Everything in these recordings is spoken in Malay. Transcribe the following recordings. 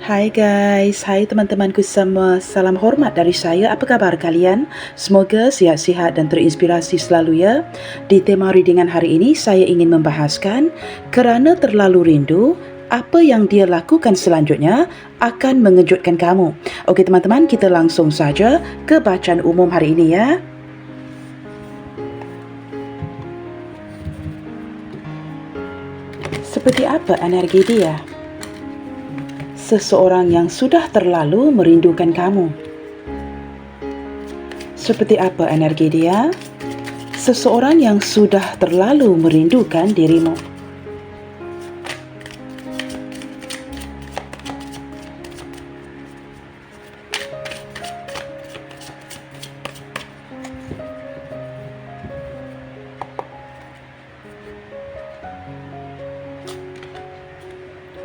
Hai guys, hai teman-temanku semua. Salam hormat dari saya. Apa khabar kalian? Semoga sihat-sihat dan terinspirasi selalu ya. Di tema readingan hari ini, saya ingin membahaskan kerana terlalu rindu, apa yang dia lakukan selanjutnya akan mengejutkan kamu. Okey teman-teman, kita langsung saja ke bacaan umum hari ini ya. Seperti apa energi dia? Seseorang yang sudah terlalu merindukan kamu. Seperti apa energi dia? Seseorang yang sudah terlalu merindukan dirimu.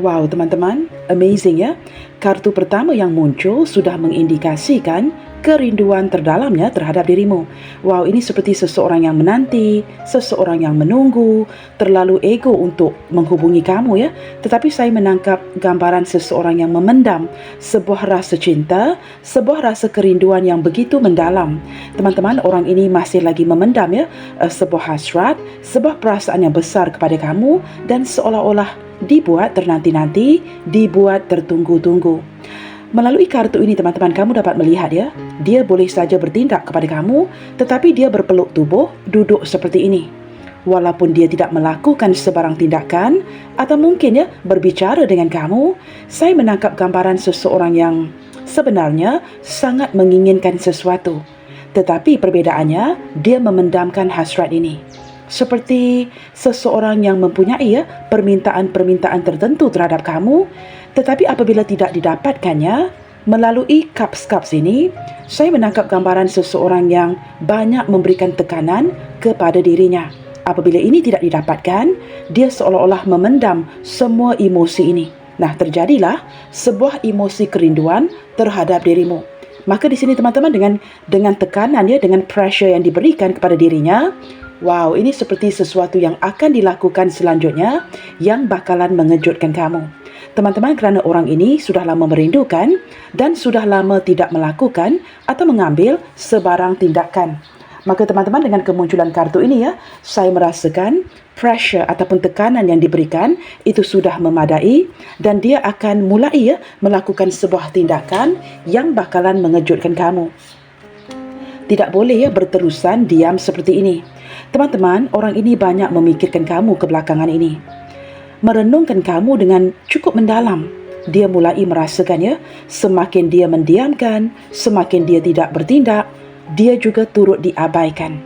Wow, teman-teman, amazing ya. Kartu pertama yang muncul sudah mengindikasikan kerinduan terdalamnya terhadap dirimu. Wow, ini seperti seseorang yang menanti, seseorang yang menunggu, terlalu ego untuk menghubungi kamu ya. Tetapi saya menangkap gambaran seseorang yang memendam sebuah rasa cinta, sebuah rasa kerinduan yang begitu mendalam. Teman-teman, orang ini masih lagi memendam ya, sebuah hasrat, sebuah perasaan yang besar kepada kamu dan seolah-olah dibuat ternanti-nanti, dibuat tertunggu-tunggu. Melalui kartu ini teman-teman, kamu dapat melihat ya, dia boleh saja bertindak kepada kamu, tetapi dia berpeluk tubuh, duduk seperti ini. Walaupun dia tidak melakukan sebarang tindakan, atau mungkin ya, berbicara dengan kamu, saya menangkap gambaran seseorang yang sebenarnya sangat menginginkan sesuatu. Tetapi perbedaannya, dia memendamkan hasrat ini. Seperti seseorang yang mempunyai ya, permintaan-permintaan tertentu terhadap kamu, tetapi apabila tidak didapatkannya, melalui cups-cups ini, saya menangkap gambaran seseorang yang banyak memberikan tekanan kepada dirinya. Apabila ini tidak didapatkan, dia seolah-olah memendam semua emosi ini. Nah, terjadilah sebuah emosi kerinduan terhadap dirimu. Maka di sini teman-teman, dengan tekanan ya, dengan pressure yang diberikan kepada dirinya, wow, ini seperti sesuatu yang akan dilakukan selanjutnya yang bakalan mengejutkan kamu. Teman-teman, kerana orang ini sudah lama merindukan dan sudah lama tidak melakukan atau mengambil sebarang tindakan. Maka teman-teman, dengan kemunculan kartu ini ya, saya merasakan pressure ataupun tekanan yang diberikan itu sudah memadai dan dia akan mulai ya melakukan sebuah tindakan yang bakalan mengejutkan kamu. Tidak boleh ya berterusan diam seperti ini. Teman-teman, orang ini banyak memikirkan kamu kebelakangan ini. Merenungkan kamu dengan cukup mendalam. Dia mulai merasakan ya, semakin dia mendiamkan, semakin dia tidak bertindak, dia juga turut diabaikan.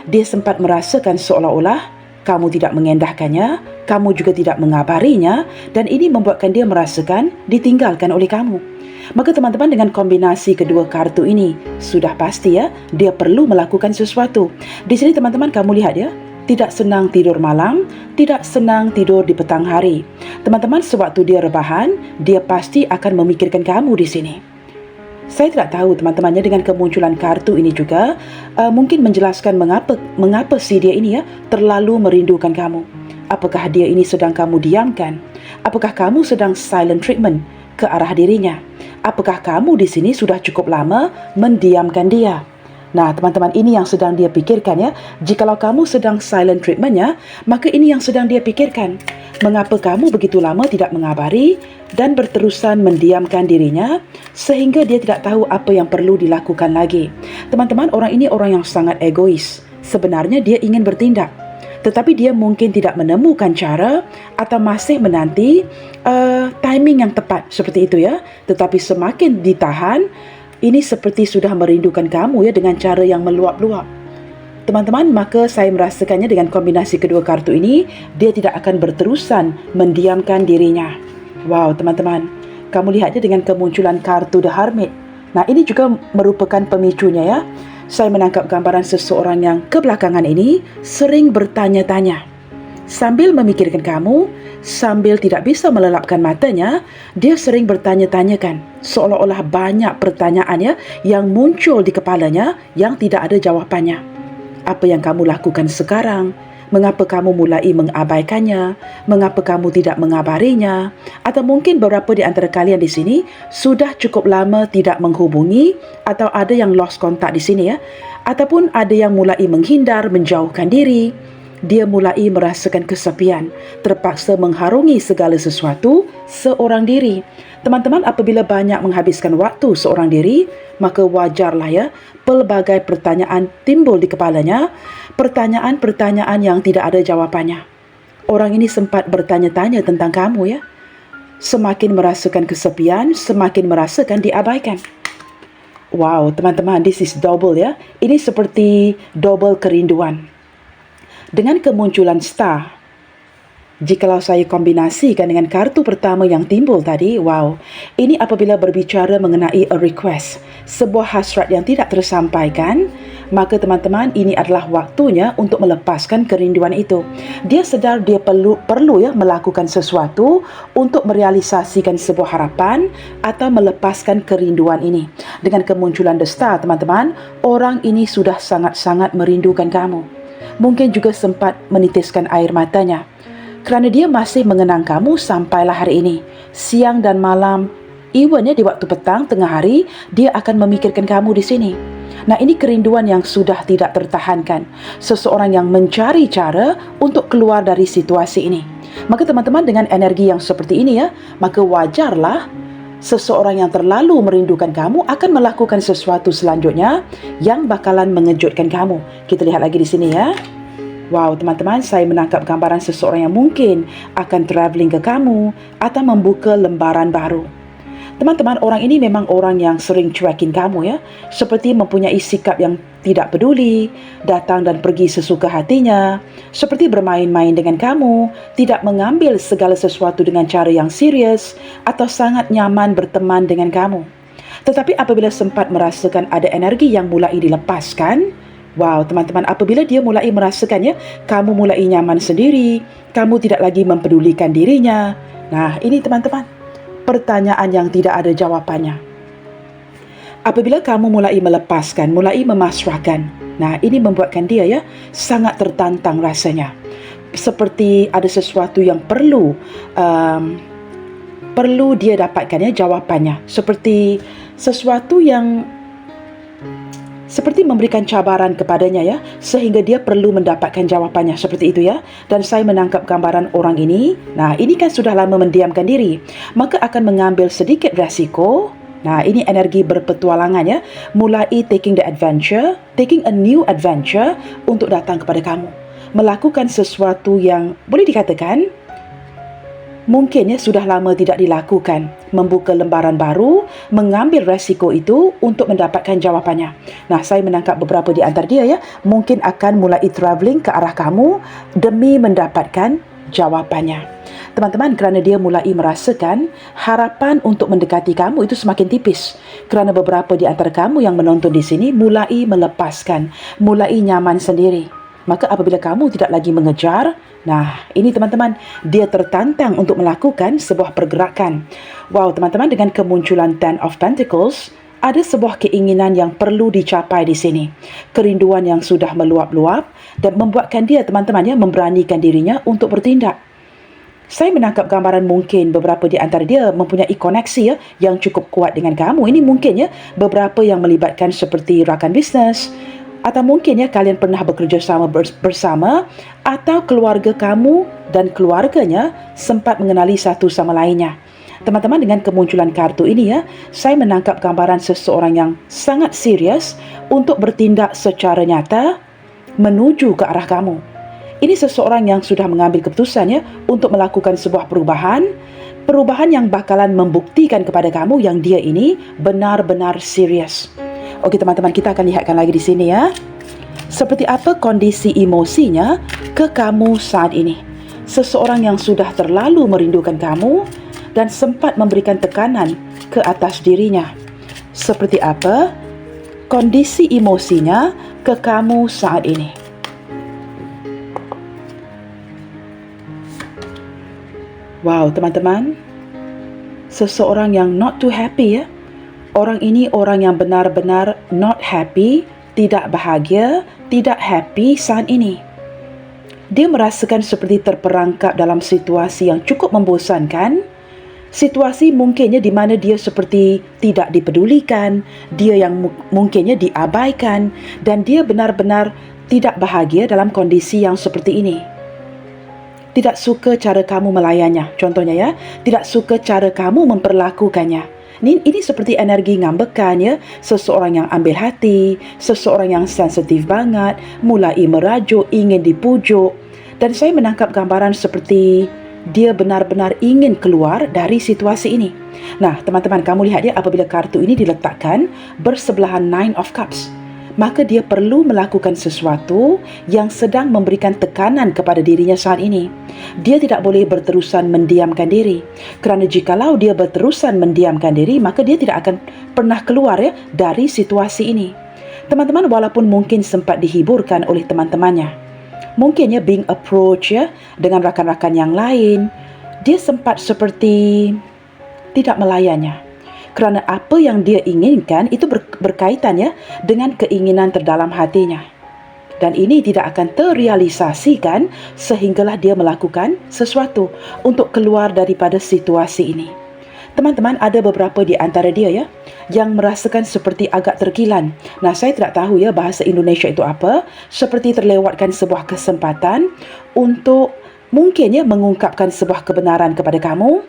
Dia sempat merasakan seolah-olah kamu tidak mengendahkannya, kamu juga tidak mengabarinya, dan ini membuatkan dia merasakan ditinggalkan oleh kamu. Maka teman-teman, dengan kombinasi kedua kartu ini, sudah pasti ya, dia perlu melakukan sesuatu. Di sini teman-teman, kamu lihat ya, tidak senang tidur malam, tidak senang tidur di petang hari. Teman-teman, sewaktu dia rebahan, dia pasti akan memikirkan kamu di sini. Saya tidak tahu teman-temannya, dengan kemunculan kartu ini juga mungkin menjelaskan mengapa si dia ini ya terlalu merindukan kamu. Apakah dia ini sedang kamu diamkan? Apakah kamu sedang silent treatment ke arah dirinya? Apakah kamu di sini sudah cukup lama mendiamkan dia? Nah, teman-teman, ini yang sedang dia pikirkan ya. Jikalau kamu sedang silent treatmentnya, maka ini yang sedang dia pikirkan. Mengapa kamu begitu lama tidak mengabari dan berterusan mendiamkan dirinya sehingga dia tidak tahu apa yang perlu dilakukan lagi. Teman-teman, orang ini orang yang sangat egois. Sebenarnya dia ingin bertindak, tetapi dia mungkin tidak menemukan cara atau masih menanti timing yang tepat seperti itu ya. Tetapi semakin ditahan, ini seperti sudah merindukan kamu ya dengan cara yang meluap-luap. Teman-teman, maka saya merasakannya dengan kombinasi kedua kartu ini, dia tidak akan berterusan mendiamkan dirinya. Wow, teman-teman, kamu lihatnya dengan kemunculan kartu The Hermit. Nah, ini juga merupakan pemicunya ya. Saya menangkap gambaran seseorang yang kebelakangan ini sering bertanya-tanya. Sambil memikirkan kamu, sambil tidak bisa melelapkan matanya, dia sering bertanya-tanyakan. Seolah-olah banyak pertanyaan ya yang muncul di kepalanya yang tidak ada jawapannya. Apa yang kamu lakukan sekarang? Mengapa kamu mulai mengabaikannya? Mengapa kamu tidak mengabarinya? Atau mungkin beberapa di antara kalian di sini sudah cukup lama tidak menghubungi, atau ada yang lost contact di sini ya. Ataupun ada yang mulai menghindar, menjauhkan diri. Dia mulai merasakan kesepian, terpaksa mengharungi segala sesuatu seorang diri. Teman-teman, apabila banyak menghabiskan waktu seorang diri, maka wajarlah ya, pelbagai pertanyaan timbul di kepalanya, pertanyaan-pertanyaan yang tidak ada jawapannya. Orang ini sempat bertanya-tanya tentang kamu ya. Semakin merasakan kesepian, semakin merasakan diabaikan. Wow, teman-teman, this is double ya. Ini seperti double kerinduan. Dengan kemunculan star, jikalau saya kombinasikan dengan kartu pertama yang timbul tadi, wow, ini apabila berbicara mengenai a request, sebuah hasrat yang tidak tersampaikan, maka teman-teman, ini adalah waktunya untuk melepaskan kerinduan itu. Dia sedar dia perlu ya melakukan sesuatu untuk merealisasikan sebuah harapan atau melepaskan kerinduan ini. Dengan kemunculan the star, teman-teman, orang ini sudah sangat-sangat merindukan kamu. Mungkin juga sempat menitiskan air matanya kerana dia masih mengenang kamu sampailah hari ini. Siang dan malam, even ya di waktu petang, tengah hari, dia akan memikirkan kamu di sini. Nah, ini kerinduan yang sudah tidak tertahankan. Seseorang yang mencari cara untuk keluar dari situasi ini. Maka teman-teman, dengan energi yang seperti ini ya, maka wajarlah seseorang yang terlalu merindukan kamu akan melakukan sesuatu selanjutnya yang bakalan mengejutkan kamu. Kita lihat lagi di sini ya. Wow, teman-teman, saya menangkap gambaran seseorang yang mungkin akan travelling ke kamu atau membuka lembaran baru. Teman-teman, orang ini memang orang yang sering cuekin kamu ya. Seperti mempunyai sikap yang tidak peduli, datang dan pergi sesuka hatinya. Seperti bermain-main dengan kamu, tidak mengambil segala sesuatu dengan cara yang serius, atau sangat nyaman berteman dengan kamu. Tetapi apabila sempat merasakan ada energi yang mulai dilepaskan, wow, teman-teman, apabila dia mulai merasakannya, kamu mulai nyaman sendiri, kamu tidak lagi mempedulikan dirinya. Nah, ini teman-teman, pertanyaan yang tidak ada jawapannya. Apabila kamu mulai melepaskan, mulai memasrahkan, nah ini membuatkan dia ya sangat tertantang rasanya. Seperti ada sesuatu yang perlu dia dapatkan ya jawapannya. Seperti sesuatu yang seperti memberikan cabaran kepadanya ya, sehingga dia perlu mendapatkan jawapannya seperti itu ya. Dan saya menangkap gambaran orang ini. Nah, ini kan sudah lama mendiamkan diri, maka akan mengambil sedikit resiko. Nah, ini energi berpetualangan ya, mulai taking the adventure, taking a new adventure untuk datang kepada kamu, melakukan sesuatu yang boleh dikatakan mungkin ya sudah lama tidak dilakukan, membuka lembaran baru, mengambil resiko itu untuk mendapatkan jawapannya. Nah, saya menangkap beberapa di antara dia ya, mungkin akan mulai travelling ke arah kamu demi mendapatkan jawapannya. Teman-teman, kerana dia mulai merasakan harapan untuk mendekati kamu itu semakin tipis. Kerana beberapa di antara kamu yang menonton di sini mulai melepaskan, mulai nyaman sendiri. Maka apabila kamu tidak lagi mengejar, nah ini teman-teman, dia tertantang untuk melakukan sebuah pergerakan. Wow, teman-teman, dengan kemunculan Ten of Pentacles, ada sebuah keinginan yang perlu dicapai di sini. Kerinduan yang sudah meluap-luap dan membuatkan dia, teman-teman ya, memberanikan dirinya untuk bertindak. Saya menangkap gambaran mungkin beberapa di antara dia mempunyai koneksi ya yang cukup kuat dengan kamu. Ini mungkin ya beberapa yang melibatkan seperti rakan bisnes, atau mungkin ya kalian pernah bekerja sama bersama, atau keluarga kamu dan keluarganya sempat mengenali satu sama lainnya. Teman-teman, dengan kemunculan kartu ini ya, saya menangkap gambaran seseorang yang sangat serius untuk bertindak secara nyata menuju ke arah kamu. Ini seseorang yang sudah mengambil keputusan ya untuk melakukan sebuah perubahan yang bakalan membuktikan kepada kamu yang dia ini benar-benar serius. Okey teman-teman, kita akan lihatkan lagi di sini ya. Seperti apa kondisi emosinya ke kamu saat ini. Seseorang yang sudah terlalu merindukan kamu dan sempat memberikan tekanan ke atas dirinya. Seperti apa kondisi emosinya ke kamu saat ini. Wow, teman-teman, seseorang yang not too happy ya. Orang ini orang yang benar-benar not happy, tidak bahagia, tidak happy saat ini. Dia merasakan seperti terperangkap dalam situasi yang cukup membosankan. Situasi mungkinnya di mana dia seperti tidak dipedulikan, dia yang mungkinnya diabaikan, dan dia benar-benar tidak bahagia dalam kondisi yang seperti ini. Tidak suka cara kamu melayannya, contohnya ya, tidak suka cara kamu memperlakukannya. Ini seperti energi ngambekan ya, seseorang yang ambil hati, seseorang yang sensitif banget, mulai merajuk, ingin dipujuk. Dan saya menangkap gambaran seperti dia benar-benar ingin keluar dari situasi ini. Nah, teman-teman, kamu lihat ya, apabila kartu ini diletakkan bersebelahan Nine of Cups, maka dia perlu melakukan sesuatu yang sedang memberikan tekanan kepada dirinya saat ini. Dia tidak boleh berterusan mendiamkan diri. Kerana jikalau dia berterusan mendiamkan diri, maka dia tidak akan pernah keluar ya dari situasi ini. Teman-teman, walaupun mungkin sempat dihiburkan oleh teman-temannya, mungkinnya being approach ya dengan rakan-rakan yang lain, dia sempat seperti tidak melayannya. Kerana apa yang dia inginkan itu berkaitan ya dengan keinginan terdalam hatinya. Dan ini tidak akan terrealisasikan sehinggalah dia melakukan sesuatu untuk keluar daripada situasi ini. Teman-teman, ada beberapa di antara dia ya yang merasakan seperti agak terkilan. Nah, saya tidak tahu ya bahasa Indonesia itu apa. Seperti terlewatkan sebuah kesempatan untuk mungkin ya mengungkapkan sebuah kebenaran kepada kamu.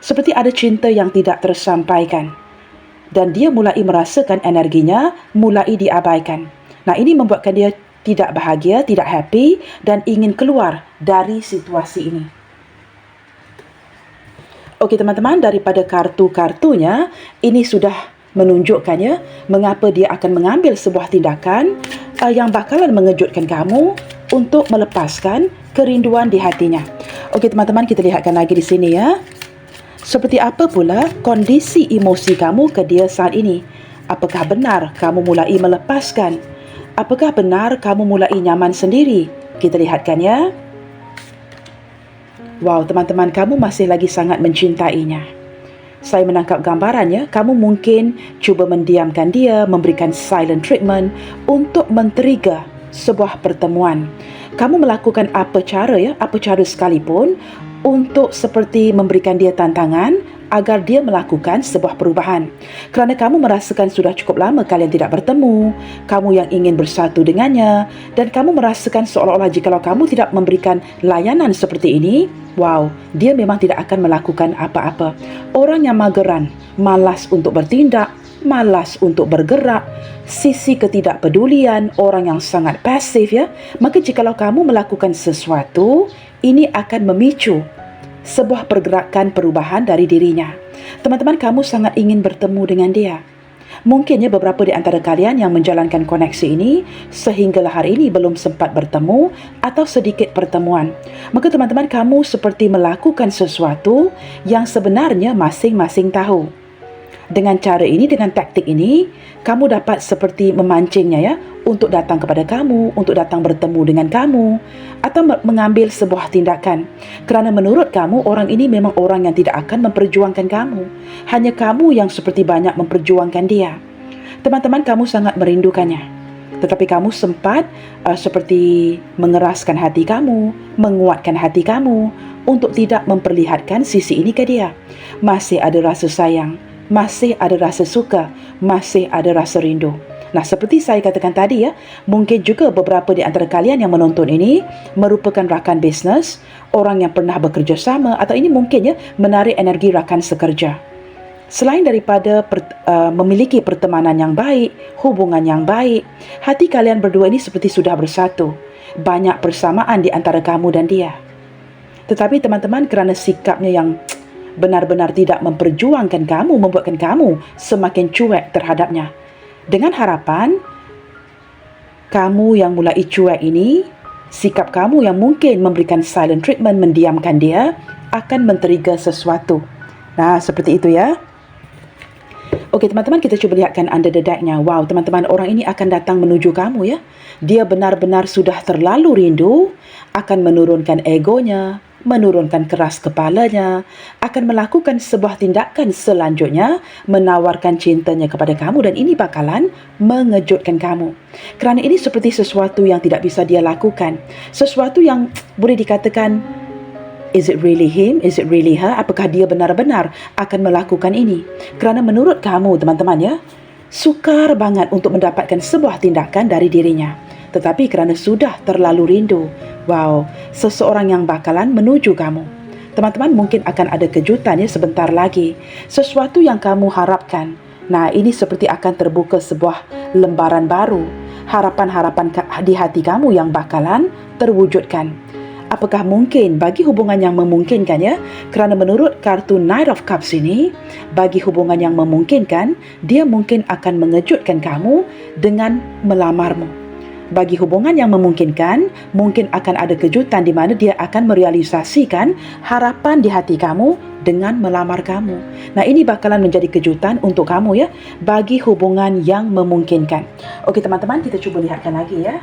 Seperti ada cinta yang tidak tersampaikan. Dan dia mulai merasakan energinya mulai diabaikan. Nah, ini membuatkan dia tidak bahagia, tidak happy dan ingin keluar dari situasi ini. Okey teman-teman, daripada kartu-kartunya, ini sudah menunjukkannya mengapa dia akan mengambil sebuah tindakan yang bakalan mengejutkan kamu untuk melepaskan kerinduan di hatinya. Okey teman-teman, kita lihatkan lagi di sini ya. Seperti apa pula kondisi emosi kamu ke dia saat ini? Apakah benar kamu mulai melepaskan? Apakah benar kamu mulai nyaman sendiri? Kita lihatkan ya. Wow, teman-teman, kamu masih lagi sangat mencintainya. Saya menangkap gambarannya, kamu mungkin cuba mendiamkan dia, memberikan silent treatment untuk men-trigger sebuah pertemuan. Kamu melakukan apa cara sekalipun untuk seperti memberikan dia tantangan agar dia melakukan sebuah perubahan. Kerana kamu merasakan sudah cukup lama kalian tidak bertemu, kamu yang ingin bersatu dengannya, dan kamu merasakan seolah-olah jikalau kamu tidak memberikan layanan seperti ini, wow, dia memang tidak akan melakukan apa-apa. Orang yang mageran, malas untuk bertindak, malas untuk bergerak, sisi ketidakpedulian, orang yang sangat pasif ya. Maka jikalau kamu melakukan sesuatu, ini akan memicu sebuah pergerakan perubahan dari dirinya. Teman-teman, kamu sangat ingin bertemu dengan dia. Mungkinnya beberapa di antara kalian yang menjalankan koneksi ini sehinggalah hari ini belum sempat bertemu atau sedikit pertemuan. Maka teman-teman, kamu seperti melakukan sesuatu yang sebenarnya masing-masing tahu. Dengan cara ini, dengan taktik ini, kamu dapat seperti memancingnya ya untuk datang kepada kamu, untuk datang bertemu dengan kamu atau mengambil sebuah tindakan. Kerana menurut kamu, orang ini memang orang yang tidak akan memperjuangkan kamu. Hanya kamu yang seperti banyak memperjuangkan dia. Teman-teman, kamu sangat merindukannya. Tetapi kamu sempat seperti mengeraskan hati kamu, menguatkan hati kamu untuk tidak memperlihatkan sisi ini ke dia. Masih ada rasa sayang, masih ada rasa suka, masih ada rasa rindu. Nah, seperti saya katakan tadi ya, mungkin juga beberapa di antara kalian yang menonton ini merupakan rakan bisnes, orang yang pernah bekerja sama, atau ini mungkin ya menarik energi rakan sekerja. Selain daripada memiliki pertemanan yang baik, hubungan yang baik, hati kalian berdua ini seperti sudah bersatu. Banyak persamaan di antara kamu dan dia. Tetapi teman-teman, kerana sikapnya yang benar-benar tidak memperjuangkan kamu, membuatkan kamu semakin cuek terhadapnya. Dengan harapan, kamu yang mulai cuek ini, sikap kamu yang mungkin memberikan silent treatment, mendiamkan dia, akan men-trigger sesuatu. Nah, seperti itu ya. Okey teman-teman, kita cuba lihatkan under the deck-nya. Wow, teman-teman, orang ini akan datang menuju kamu ya. Dia benar-benar sudah terlalu rindu, akan menurunkan egonya, menurunkan keras kepalanya, akan melakukan sebuah tindakan selanjutnya, menawarkan cintanya kepada kamu, dan ini bakalan mengejutkan kamu. Kerana ini seperti sesuatu yang tidak bisa dia lakukan. Sesuatu yang boleh dikatakan, is it really him? Is it really her? Apakah dia benar-benar akan melakukan ini? Kerana menurut kamu, teman-teman ya, sukar banget untuk mendapatkan sebuah tindakan dari dirinya. Tetapi kerana sudah terlalu rindu, wow, seseorang yang bakalan menuju kamu. Teman-teman, mungkin akan ada kejutan ya sebentar lagi. Sesuatu yang kamu harapkan. Nah, ini seperti akan terbuka sebuah lembaran baru. Harapan-harapan di hati kamu yang bakalan terwujudkan. Apakah mungkin bagi hubungan yang memungkinkan ya? Kerana menurut kartu Knight of Cups ini, bagi hubungan yang memungkinkan, dia mungkin akan mengejutkan kamu dengan melamarmu. Bagi hubungan yang memungkinkan, mungkin akan ada kejutan di mana dia akan merealisasikan harapan di hati kamu dengan melamar kamu. Nah, ini bakalan menjadi kejutan untuk kamu ya, bagi hubungan yang memungkinkan. Okey teman-teman, kita cuba lihatkan lagi ya.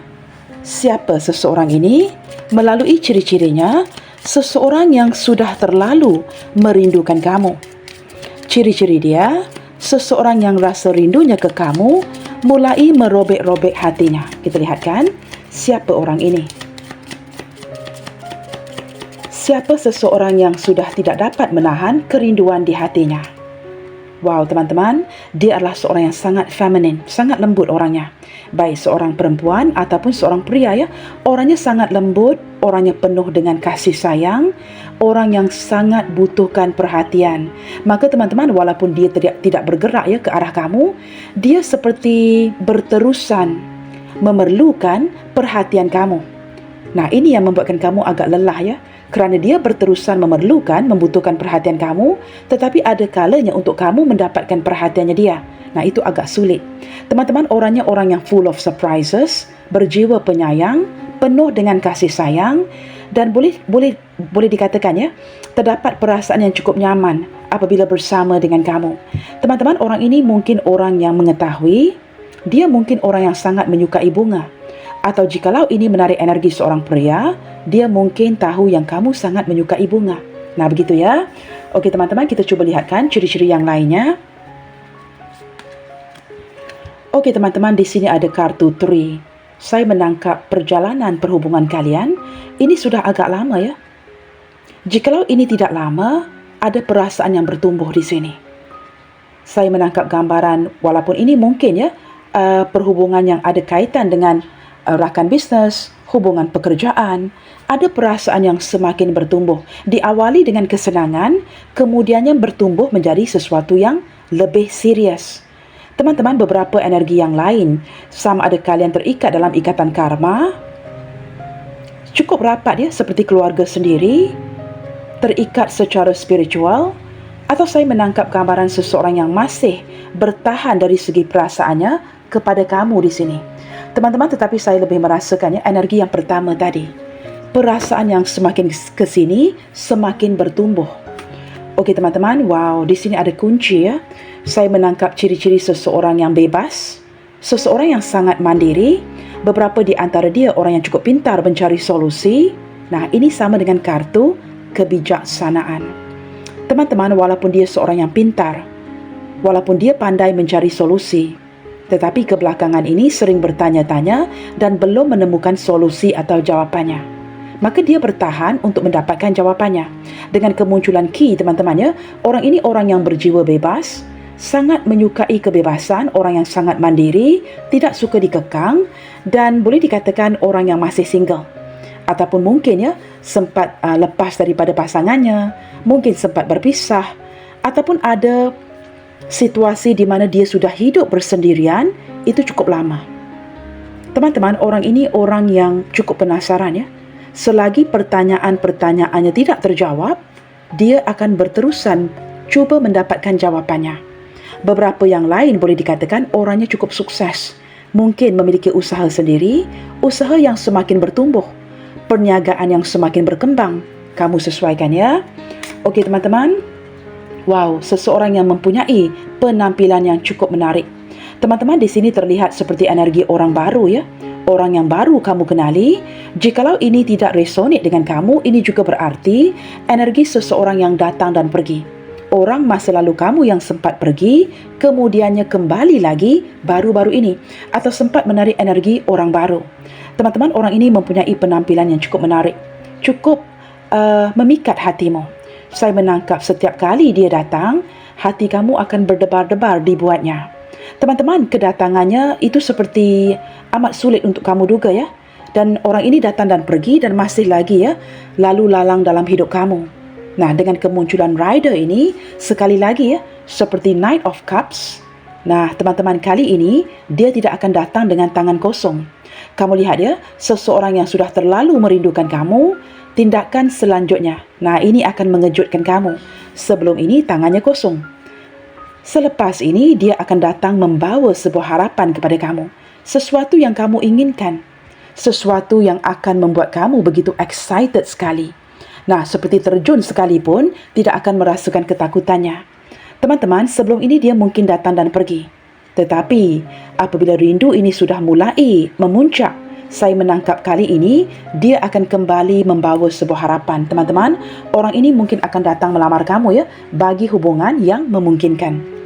Siapa seseorang ini? Melalui ciri-cirinya, seseorang yang sudah terlalu merindukan kamu. Ciri-ciri dia, seseorang yang rasa rindunya ke kamu mulai merobek-robek hatinya. Kita lihatkan siapa orang ini. Siapa seseorang yang sudah tidak dapat menahan kerinduan di hatinya. Wow teman-teman, dia adalah seorang yang sangat feminin, sangat lembut orangnya. Baik seorang perempuan ataupun seorang pria ya, orangnya sangat lembut, orangnya penuh dengan kasih sayang, orang yang sangat butuhkan perhatian. Maka teman-teman, walaupun dia tidak bergerak ya ke arah kamu, dia seperti berterusan memerlukan perhatian kamu. Nah, ini yang membuatkan kamu agak lelah ya, kerana dia berterusan membutuhkan perhatian kamu, tetapi ada kalanya untuk kamu mendapatkan perhatiannya dia. Nah, itu agak sulit. Teman-teman, orangnya orang yang full of surprises, berjiwa penyayang, penuh dengan kasih sayang, dan boleh dikatakan ya, terdapat perasaan yang cukup nyaman apabila bersama dengan kamu. Teman-teman, orang ini mungkin orang yang mengetahui, dia mungkin orang yang sangat menyukai bunga. Atau jikalau ini menarik energi seorang pria, dia mungkin tahu yang kamu sangat menyukai bunga. Nah, begitu ya. Okey teman-teman, kita cuba lihatkan ciri-ciri yang lainnya. Okey teman-teman, di sini ada kartu 3. Saya menangkap perjalanan perhubungan kalian, ini sudah agak lama ya. Jikalau ini tidak lama, ada perasaan yang bertumbuh di sini. Saya menangkap gambaran, walaupun ini mungkin ya, perhubungan yang ada kaitan dengan rakan bisnes, hubungan pekerjaan, ada perasaan yang semakin bertumbuh. Diawali dengan kesenangan, kemudiannya bertumbuh menjadi sesuatu yang lebih serius. Teman-teman, beberapa energi yang lain, sama ada kalian terikat dalam ikatan karma, cukup rapat ya, seperti keluarga sendiri, terikat secara spiritual, atau saya menangkap gambaran seseorang yang masih bertahan dari segi perasaannya kepada kamu di sini. Teman-teman, tetapi saya lebih merasakannya energi yang pertama tadi. Perasaan yang semakin ke sini, semakin bertumbuh. Okey teman-teman, wow, di sini ada kunci ya. Saya menangkap ciri-ciri seseorang yang bebas, seseorang yang sangat mandiri, beberapa di antara dia orang yang cukup pintar mencari solusi. Nah, ini sama dengan kartu kebijaksanaan. Teman-teman, walaupun dia seorang yang pintar, walaupun dia pandai mencari solusi, tetapi kebelakangan ini sering bertanya-tanya dan belum menemukan solusi atau jawapannya. Maka dia bertahan untuk mendapatkan jawapannya. Dengan kemunculan key, teman-teman ya, orang ini orang yang berjiwa bebas, sangat menyukai kebebasan, orang yang sangat mandiri, tidak suka dikekang, dan boleh dikatakan orang yang masih single. Ataupun mungkin ya, sempat lepas daripada pasangannya, mungkin sempat berpisah, ataupun ada situasi di mana dia sudah hidup bersendirian, itu cukup lama. Teman-teman, orang ini orang yang cukup penasaran ya. Selagi pertanyaan-pertanyaannya tidak terjawab, dia akan berterusan cuba mendapatkan jawapannya. Beberapa yang lain boleh dikatakan orangnya cukup sukses. Mungkin memiliki usaha sendiri, usaha yang semakin bertumbuh, perniagaan yang semakin berkembang. Kamu sesuaikan ya. Okey teman-teman. Wow, seseorang yang mempunyai penampilan yang cukup menarik. Teman-teman, di sini terlihat seperti energi orang baru ya. orang yang baru kamu kenali. Jikalau ini tidak resonate dengan kamu, ini juga berarti energi seseorang yang datang dan pergi. Orang masa lalu kamu yang sempat pergi, kemudiannya kembali lagi baru-baru ini, atau sempat menarik energi orang baru. Teman-teman, orang ini mempunyai penampilan yang cukup menarik, cukup memikat hatimu. Saya menangkap setiap kali dia datang, hati kamu akan berdebar-debar dibuatnya. Teman-teman, kedatangannya itu seperti amat sulit untuk kamu duga ya. Dan orang ini datang dan pergi dan masih lagi ya, lalu lalang dalam hidup kamu. Nah, dengan kemunculan rider ini, sekali lagi ya, seperti Knight of Cups. Nah, teman-teman, kali ini dia tidak akan datang dengan tangan kosong. Kamu lihat ya, seseorang yang sudah terlalu merindukan kamu, tindakan selanjutnya. Nah, ini akan mengejutkan kamu. Sebelum ini tangannya kosong. Selepas ini dia akan datang membawa sebuah harapan kepada kamu. Sesuatu yang kamu inginkan. Sesuatu yang akan membuat kamu begitu excited sekali. Nah, seperti terjun sekalipun, tidak akan merasakan ketakutannya. Teman-teman, sebelum ini dia mungkin datang dan pergi. Tetapi, apabila rindu ini sudah mulai memuncak, saya menangkap kali ini, dia akan kembali membawa sebuah harapan. Teman-teman, orang ini mungkin akan datang melamar kamu ya, bagi hubungan yang memungkinkan.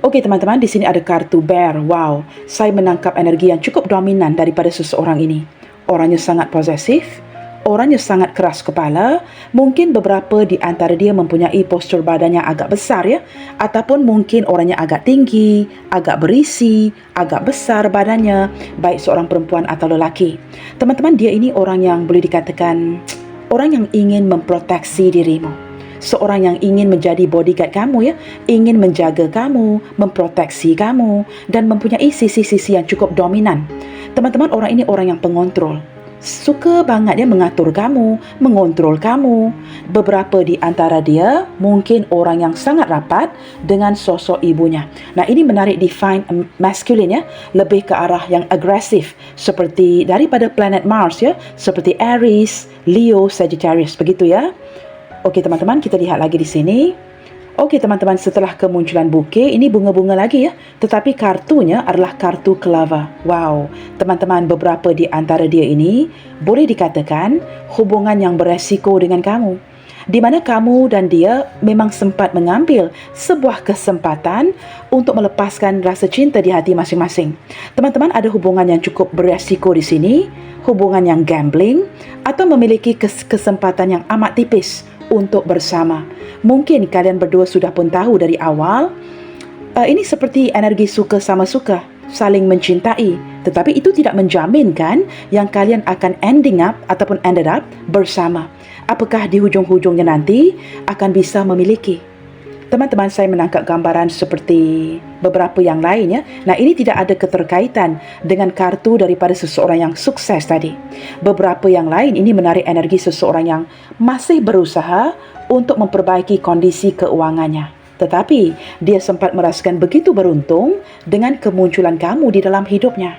Okey teman-teman, di sini ada kartu bear. Wow, saya menangkap energi yang cukup dominan daripada seseorang ini. Orangnya sangat posesif. Orangnya sangat keras kepala. Mungkin beberapa di antara dia mempunyai postur badannya agak besar ya. Ataupun mungkin orangnya agak tinggi, agak berisi, agak besar badannya. Baik seorang perempuan atau lelaki. Teman-teman, dia ini orang yang boleh dikatakan orang yang ingin memproteksi dirimu. Seorang yang ingin menjadi bodyguard kamu ya. Ingin menjaga kamu, memproteksi kamu. Dan mempunyai sisi-sisi yang cukup dominan. Teman-teman, orang ini orang yang pengontrol. Suka banget dia mengatur kamu, mengontrol kamu. Beberapa di antara dia mungkin orang yang sangat rapat dengan sosok ibunya. Nah, ini menarik define masculine ya, lebih ke arah yang agresif seperti daripada planet Mars ya, seperti Aries, Leo, Sagittarius begitu ya. Okey teman-teman, kita lihat lagi di sini. Okey teman-teman, setelah kemunculan bukit, ini bunga-bunga lagi ya. Tetapi kartunya adalah kartu kelava. Wow, teman-teman, beberapa di antara dia ini boleh dikatakan hubungan yang beresiko dengan kamu. Di mana kamu dan dia memang sempat mengambil sebuah kesempatan untuk melepaskan rasa cinta di hati masing-masing. Teman-teman, ada hubungan yang cukup beresiko di sini, hubungan yang gambling, atau memiliki kesempatan yang amat tipis untuk bersama. Mungkin kalian berdua sudah pun tahu dari awal, ini seperti energi suka sama suka, saling mencintai. Tetapi itu tidak menjaminkan yang kalian akan ending up ataupun ended up bersama. Apakah di hujung-hujungnya nanti akan bisa memiliki? Teman-teman, saya menangkap gambaran seperti beberapa yang lainnya. Nah, ini tidak ada keterkaitan dengan kartu daripada seseorang yang sukses tadi. Beberapa yang lain ini menarik energi seseorang yang masih berusaha untuk memperbaiki kondisi keuangannya. Tetapi, dia sempat merasakan begitu beruntung dengan kemunculan kamu di dalam hidupnya.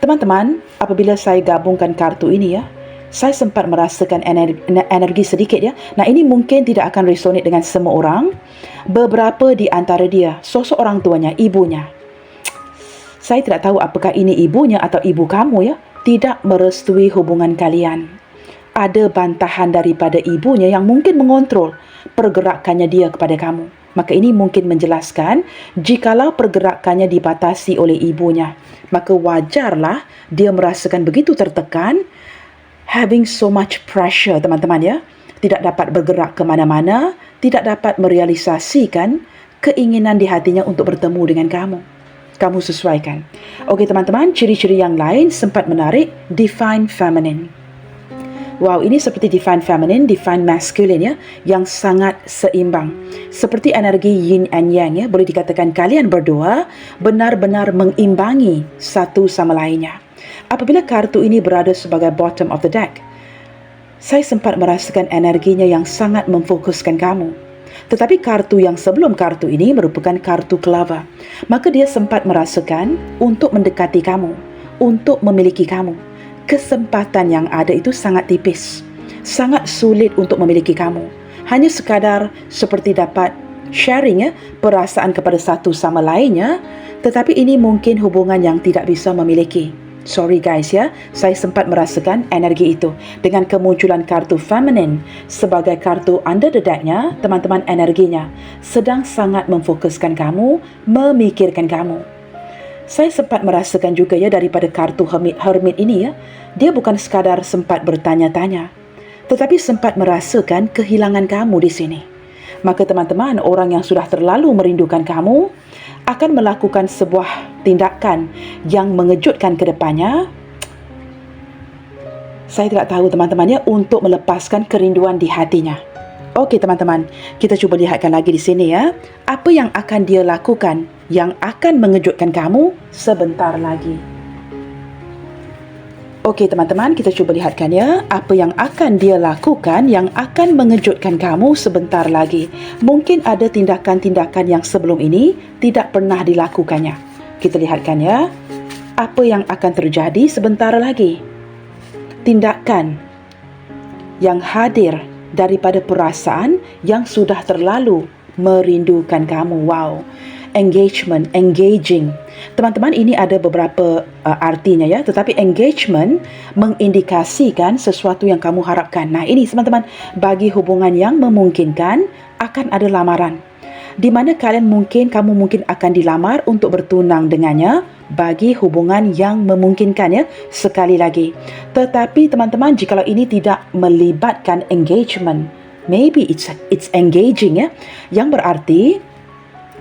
Teman-teman, apabila saya gabungkan kartu ini ya, saya sempat merasakan energi sedikit ya. Nah, ini mungkin tidak akan resonate dengan semua orang. Beberapa di antara dia, sosok orang tuanya, ibunya. Saya tidak tahu apakah ini ibunya atau ibu kamu ya, tidak merestui hubungan kalian. Ada bantahan daripada ibunya yang mungkin mengontrol pergerakannya dia kepada kamu. Maka ini mungkin menjelaskan jikalau pergerakannya dibatasi oleh ibunya. Maka wajarlah dia merasakan begitu tertekan, having so much pressure teman-teman ya. Tidak dapat bergerak ke mana-mana, tidak dapat merealisasikan keinginan di hatinya untuk bertemu dengan kamu. Kamu sesuaikan. Okey teman-teman, ciri-ciri yang lain sempat menarik. Divine Feminine. Wow, ini seperti Divine Feminine, Divine Masculine ya, yang sangat seimbang. Seperti energi Yin and Yang ya, boleh dikatakan kalian berdua benar-benar mengimbangi satu sama lainnya. Apabila kartu ini berada sebagai bottom of the deck, saya sempat merasakan energinya yang sangat memfokuskan kamu. Tetapi kartu yang sebelum kartu ini merupakan kartu kelava. Maka dia sempat merasakan untuk mendekati kamu, untuk memiliki kamu. Kesempatan yang ada itu sangat tipis. Sangat sulit untuk memiliki kamu. Hanya sekadar seperti dapat sharing ya, perasaan kepada satu sama lainnya. Tetapi ini mungkin hubungan yang tidak bisa memiliki. Sorry guys ya, saya sempat merasakan energi itu. Dengan kemunculan kartu feminine sebagai kartu under the deck-nya, teman-teman, energinya sedang sangat memfokuskan kamu, memikirkan kamu. Saya sempat merasakan juga ya daripada kartu hermit ini ya, dia bukan sekadar sempat bertanya-tanya, tetapi sempat merasakan kehilangan kamu di sini. Maka teman-teman, orang yang sudah terlalu merindukan kamu akan melakukan sebuah tindakan yang mengejutkan ke depannya. Saya tidak tahu teman-teman ya, untuk melepaskan kerinduan di hatinya. Okey teman-teman, kita cuba lihatkan lagi di sini ya. Apa yang akan dia lakukan yang akan mengejutkan kamu sebentar lagi. Okey teman-teman, kita cuba lihatkan ya. Apa yang akan dia lakukan yang akan mengejutkan kamu sebentar lagi. Mungkin ada tindakan-tindakan yang sebelum ini tidak pernah dilakukannya. Kita lihatkan ya. Apa yang akan terjadi sebentar lagi. Tindakan yang hadir daripada perasaan yang sudah terlalu merindukan kamu. Wow. Engagement, engaging. Teman-teman, ini ada beberapa artinya ya. Tetapi engagement mengindikasikan sesuatu yang kamu harapkan. Nah ini teman-teman, bagi hubungan yang memungkinkan akan ada lamaran. Di mana kamu mungkin akan dilamar untuk bertunang dengannya bagi hubungan yang memungkinkan ya. Sekali lagi. Tetapi teman-teman, jikalau ini tidak melibatkan engagement, maybe it's engaging ya. Yang berarti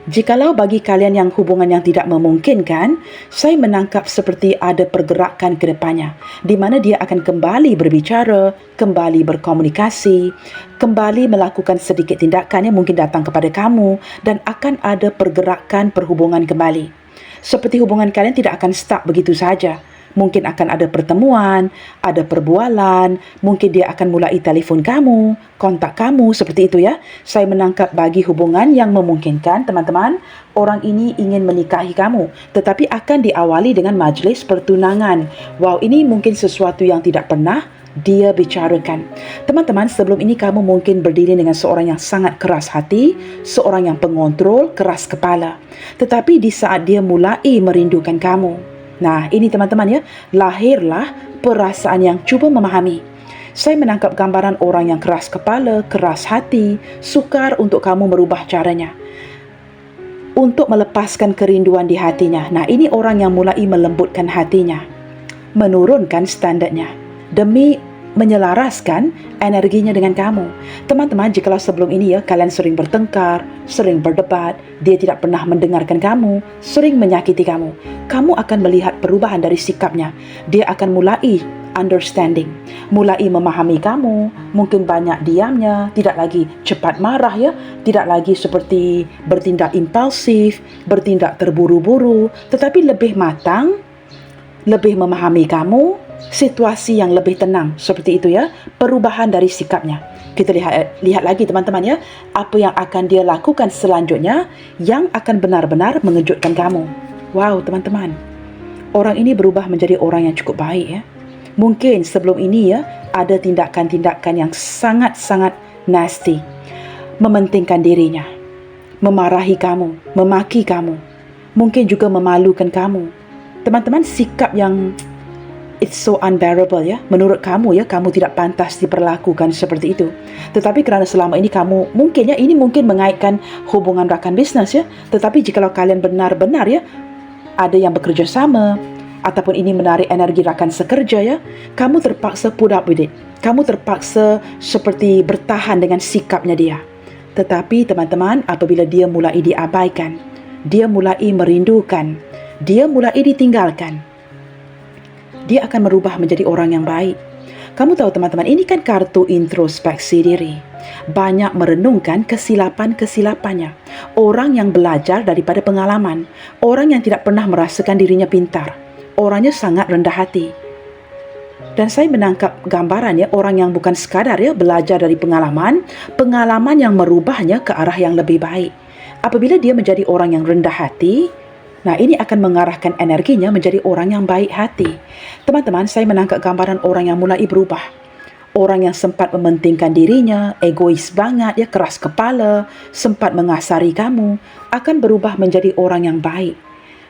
jikalau bagi kalian yang hubungan yang tidak memungkinkan, saya menangkap seperti ada pergerakan ke depannya, di mana dia akan kembali berbicara, kembali berkomunikasi, kembali melakukan sedikit tindakan yang mungkin datang kepada kamu, dan akan ada pergerakan perhubungan kembali. Seperti hubungan kalian tidak akan stuck begitu saja. Mungkin akan ada pertemuan, ada perbualan, mungkin dia akan mulai telefon kamu, kontak kamu, seperti itu ya. Saya menangkap bagi hubungan yang memungkinkan, teman-teman, orang ini ingin menikahi kamu, tetapi akan diawali dengan majlis pertunangan. Wow, ini mungkin sesuatu yang tidak pernah dia bicarakan. Teman-teman, sebelum ini kamu mungkin berdiri dengan seorang yang sangat keras hati, seorang yang pengontrol, keras kepala. Tetapi di saat dia mulai merindukan kamu, nah ini teman-teman ya, lahirlah perasaan yang cuba memahami. Saya menangkap gambaran orang yang keras kepala, keras hati, sukar untuk kamu merubah caranya, untuk melepaskan kerinduan di hatinya. Nah ini orang yang mulai melembutkan hatinya, menurunkan standarnya, demi menyelaraskan energinya dengan kamu. Teman-teman, jikalau sebelum ini ya, kalian sering bertengkar, sering berdebat, dia tidak pernah mendengarkan kamu, sering menyakiti kamu, kamu akan melihat perubahan dari sikapnya. Dia akan mulai understanding, mulai memahami kamu, mungkin banyak diamnya, tidak lagi cepat marah ya, tidak lagi seperti bertindak impulsif, bertindak terburu-buru, tetapi lebih matang, lebih memahami kamu, situasi yang lebih tenang, seperti itu ya, perubahan dari sikapnya. Kita lihat lagi teman-teman ya, apa yang akan dia lakukan selanjutnya yang akan benar-benar mengejutkan kamu. Wow teman-teman, orang ini berubah menjadi orang yang cukup baik ya. Mungkin sebelum ini ya, ada tindakan-tindakan yang sangat-sangat nasty, mementingkan dirinya, memarahi kamu, memaki kamu, mungkin juga memalukan kamu. Teman-teman, sikap yang it's so unbearable ya. Menurut kamu ya, kamu tidak pantas diperlakukan seperti itu. Tetapi kerana selama ini kamu, mungkin ya, ini mungkin mengaitkan hubungan rakan bisnes ya. Tetapi jikalau kalian benar-benar ya, ada yang bekerja sama, ataupun ini menarik energi rakan sekerja ya, kamu terpaksa put up with it. Kamu terpaksa seperti bertahan dengan sikapnya dia. Tetapi teman-teman, apabila dia mulai diabaikan, dia mulai merindukan, dia mulai ditinggalkan, dia akan merubah menjadi orang yang baik. Kamu tahu teman-teman, ini kan kartu introspeksi diri. Banyak merenungkan kesilapan-kesilapannya. Orang yang belajar daripada pengalaman. Orang yang tidak pernah merasakan dirinya pintar. Orangnya sangat rendah hati. Dan saya menangkap gambaran ya, orang yang bukan sekadar ya belajar dari pengalaman, pengalaman yang merubahnya ke arah yang lebih baik. Apabila dia menjadi orang yang rendah hati, nah ini akan mengarahkan energinya menjadi orang yang baik hati. Teman-teman, saya menangkap gambaran orang yang mulai berubah. Orang yang sempat mementingkan dirinya, egois banget, ya keras kepala, sempat mengasari kamu, akan berubah menjadi orang yang baik.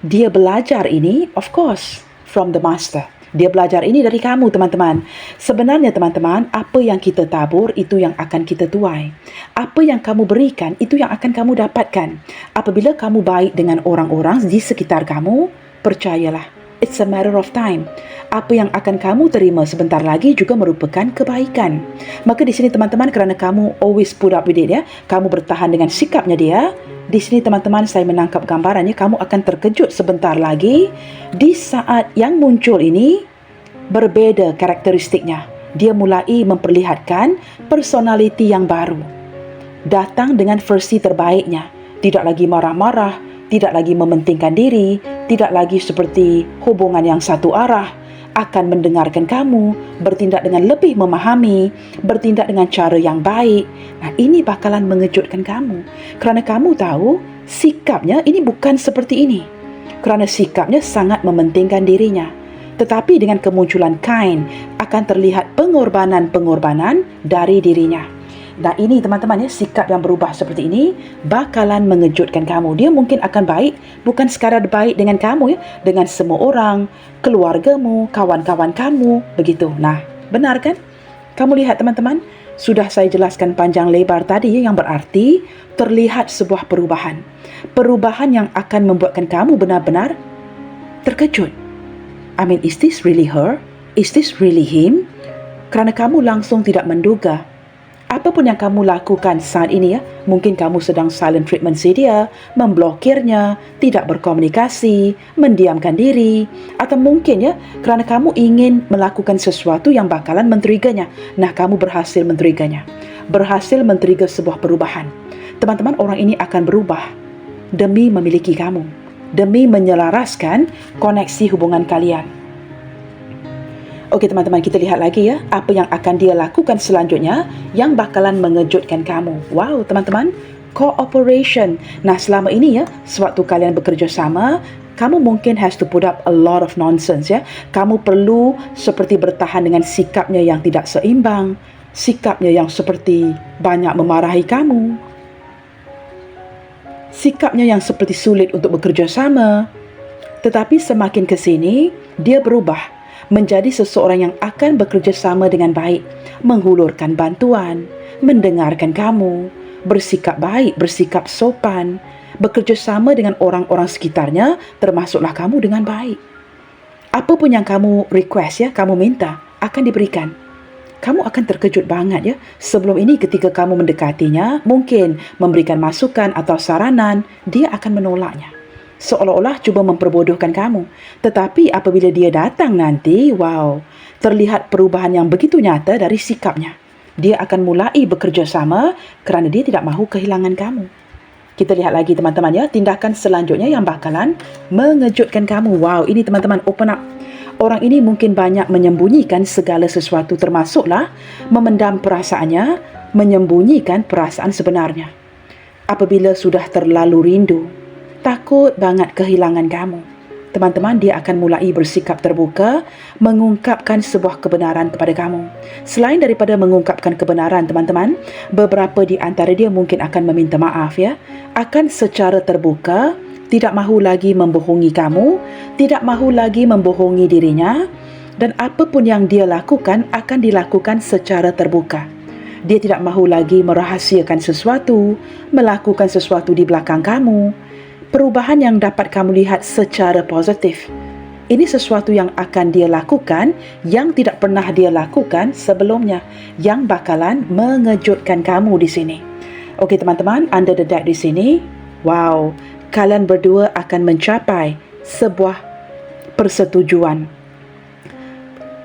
Dia belajar ini, of course, from the master. Dia belajar ini dari kamu, teman-teman. Sebenarnya, teman-teman, apa yang kita tabur, itu yang akan kita tuai. Apa yang kamu berikan, itu yang akan kamu dapatkan. Apabila kamu baik dengan orang-orang di sekitar kamu, percayalah, it's a matter of time. Apa yang akan kamu terima sebentar lagi juga merupakan kebaikan. Maka di sini, teman-teman, kerana kamu always put up with it, ya, kamu bertahan dengan sikapnya dia, di sini, teman-teman, saya menangkap gambarannya, kamu akan terkejut sebentar lagi di saat yang muncul ini berbeza karakteristiknya. Dia mulai memperlihatkan personaliti yang baru. Datang dengan versi terbaiknya. Tidak lagi marah-marah, tidak lagi mementingkan diri, tidak lagi seperti hubungan yang satu arah. Akan mendengarkan kamu, bertindak dengan lebih memahami, bertindak dengan cara yang baik. Nah, ini bakalan mengejutkan kamu. Kerana kamu tahu, sikapnya ini bukan seperti ini. Kerana sikapnya sangat mementingkan dirinya. Tetapi dengan kemunculan Kain, akan terlihat pengorbanan-pengorbanan dari dirinya. Nah, ini teman-teman, ya, sikap yang berubah seperti ini bakalan mengejutkan kamu. Dia mungkin akan baik, bukan sekadar baik dengan kamu, ya, dengan semua orang, keluargamu, kawan-kawan kamu, begitu. Nah, benar kan? Kamu lihat, teman-teman, sudah saya jelaskan panjang lebar tadi, yang berarti terlihat sebuah perubahan. Perubahan yang akan membuatkan kamu benar-benar terkejut. I mean, is this really her? Is this really him? Kerana kamu langsung tidak menduga. Apapun yang kamu lakukan saat ini, ya, mungkin kamu sedang silent treatment dia, memblokirnya, tidak berkomunikasi, mendiamkan diri, atau mungkin, ya, kerana kamu ingin melakukan sesuatu yang bakalan men-triggernya. Nah, kamu berhasil men-triggernya. Berhasil men-trigger sebuah perubahan. Teman-teman, orang ini akan berubah demi memiliki kamu, demi menyelaraskan koneksi hubungan kalian. Okey, teman-teman, kita lihat lagi, ya, apa yang akan dia lakukan selanjutnya yang bakalan mengejutkan kamu. Wow, teman-teman, cooperation. Nah, selama ini, ya, sewaktu kalian bekerja sama, kamu mungkin has to put up a lot of nonsense, ya. Kamu perlu seperti bertahan dengan sikapnya yang tidak seimbang, sikapnya yang seperti banyak memarahi kamu, sikapnya yang seperti sulit untuk bekerja sama. Tetapi semakin ke sini, dia berubah menjadi seseorang yang akan bekerja sama dengan baik, menghulurkan bantuan, mendengarkan kamu, bersikap baik, bersikap sopan, bekerja sama dengan orang-orang sekitarnya, termasuklah kamu, dengan baik. Apapun yang kamu request, ya, kamu minta, akan diberikan. Kamu akan terkejut banget, ya. Sebelum ini ketika kamu mendekatinya, mungkin memberikan masukan atau saranan, dia akan menolaknya. Seolah-olah cuba memperbodohkan kamu. Tetapi apabila dia datang nanti, wow, terlihat perubahan yang begitu nyata dari sikapnya. Dia akan mulai bekerja sama kerana dia tidak mahu kehilangan kamu. Kita lihat lagi, teman-teman, ya, tindakan selanjutnya yang bakalan mengejutkan kamu. Wow, ini, teman-teman, open up. Orang ini mungkin banyak menyembunyikan segala sesuatu, termasuklah memendam perasaannya, menyembunyikan perasaan sebenarnya. Apabila sudah terlalu rindu, takut banget kehilangan kamu, teman-teman, dia akan mulai bersikap terbuka, mengungkapkan sebuah kebenaran kepada kamu. Selain daripada mengungkapkan kebenaran, teman-teman, beberapa di antara dia mungkin akan meminta maaf, ya, akan secara terbuka, tidak mahu lagi membohongi kamu, tidak mahu lagi membohongi dirinya, dan apapun yang dia lakukan akan dilakukan secara terbuka. Dia tidak mahu lagi merahasiakan sesuatu, melakukan sesuatu di belakang kamu. Perubahan yang dapat kamu lihat secara positif. Ini sesuatu yang akan dia lakukan yang tidak pernah dia lakukan sebelumnya, yang bakalan mengejutkan kamu di sini. Okey, teman-teman, under the deck di sini, wow, kalian berdua akan mencapai sebuah persetujuan.